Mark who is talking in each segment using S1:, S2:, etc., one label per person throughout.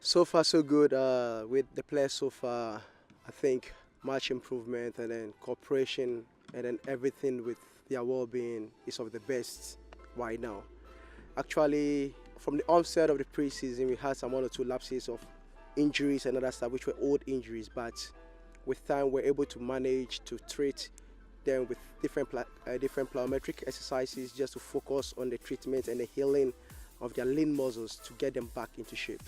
S1: So far, so good with the players so far. I think much improvement and then cooperation and then everything with their well-being is of the best right now. Actually, from the onset of the preseason, we had some one or two lapses of injuries and other stuff, which were old injuries, but with time, we're able to manage to treat them with different plyometric exercises just to focus on the treatment and the healing of their lean muscles to get them back into shape.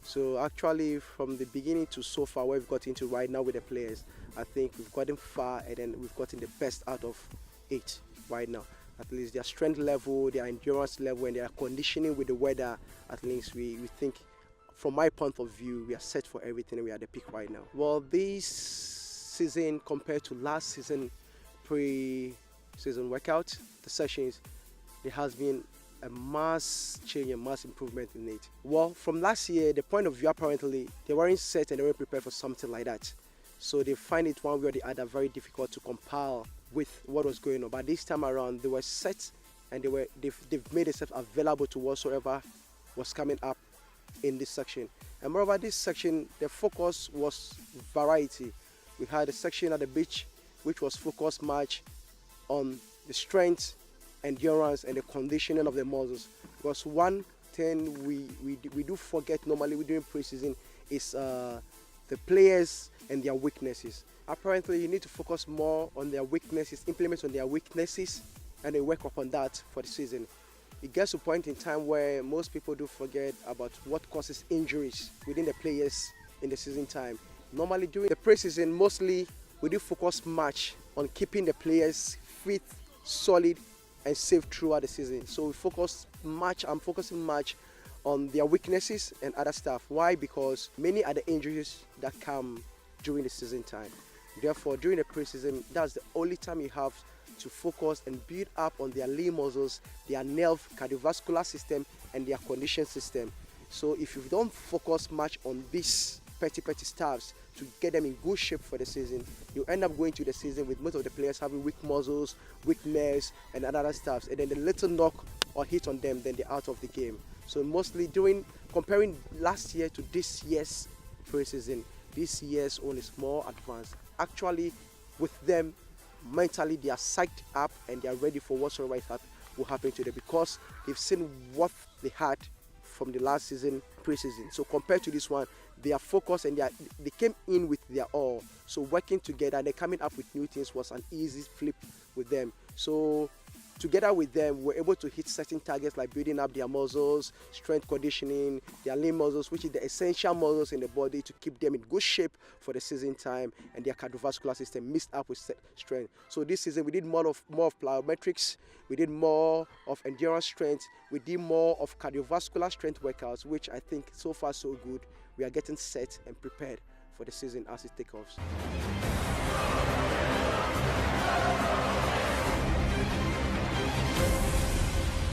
S1: So actually, from the beginning to so far, where we've got into right now with the players, I think we've gotten far and then we've gotten the best out of it right now. At least their strength level, their endurance level, and their conditioning with the weather, at least we think, from my point of view, we are set for everything and we are at the peak right now. Well, this season compared to last season, pre-season workout, the sessions, there has been a mass change, a mass improvement in it. Well, from last year, the point of view apparently, they weren't set and they weren't prepared for something like that. So they find it one way or the other very difficult to compile with what was going on. But this time around, they were set and they've made themselves available to whatsoever was coming up in this section. And moreover, this section, the focus was variety. We had a section at the beach which was focused much on the strength, endurance, and the conditioning of the muscles. Because one thing we do forget normally during preseason is the players and their weaknesses. Apparently, you need to focus more on their weaknesses, implement on their weaknesses, and then work upon that for the season. It gets to a point in time where most people do forget about what causes injuries within the players in the season time. Normally during the preseason, mostly we do focus much on keeping the players fit, solid, and safe throughout the season. So we focus much, I'm focusing much on their weaknesses and other stuff. Why? Because many are the injuries that come during the season time. Therefore, during the preseason, that's the only time you have to focus and build up on their lean muscles, their nerve, cardiovascular system, and their condition system. So if you don't focus much on these petty stuffs to get them in good shape for the season, you end up going to the season with most of the players having weak muscles, weak nerves, and other stuff. And then the little knock or hit on them, then they're out of the game. So mostly comparing last year to this year's preseason, this year's one is more advanced. Actually, with them, mentally they are psyched up and they are ready for whatsoever will happen to them because they've seen what they had from the last season, preseason. So compared to this one, they are focused and they came in with their all. So working together and they're coming up with new things was an easy flip with them. So together with them, we're able to hit certain targets like building up their muscles, strength conditioning, their lean muscles, which is the essential muscles in the body to keep them in good shape for the season time, and their cardiovascular system mixed up with strength. So this season we did more of plyometrics, we did more of endurance strength, we did more of cardiovascular strength workouts, which I think so far so good. We are getting set and prepared for the season as it takes off.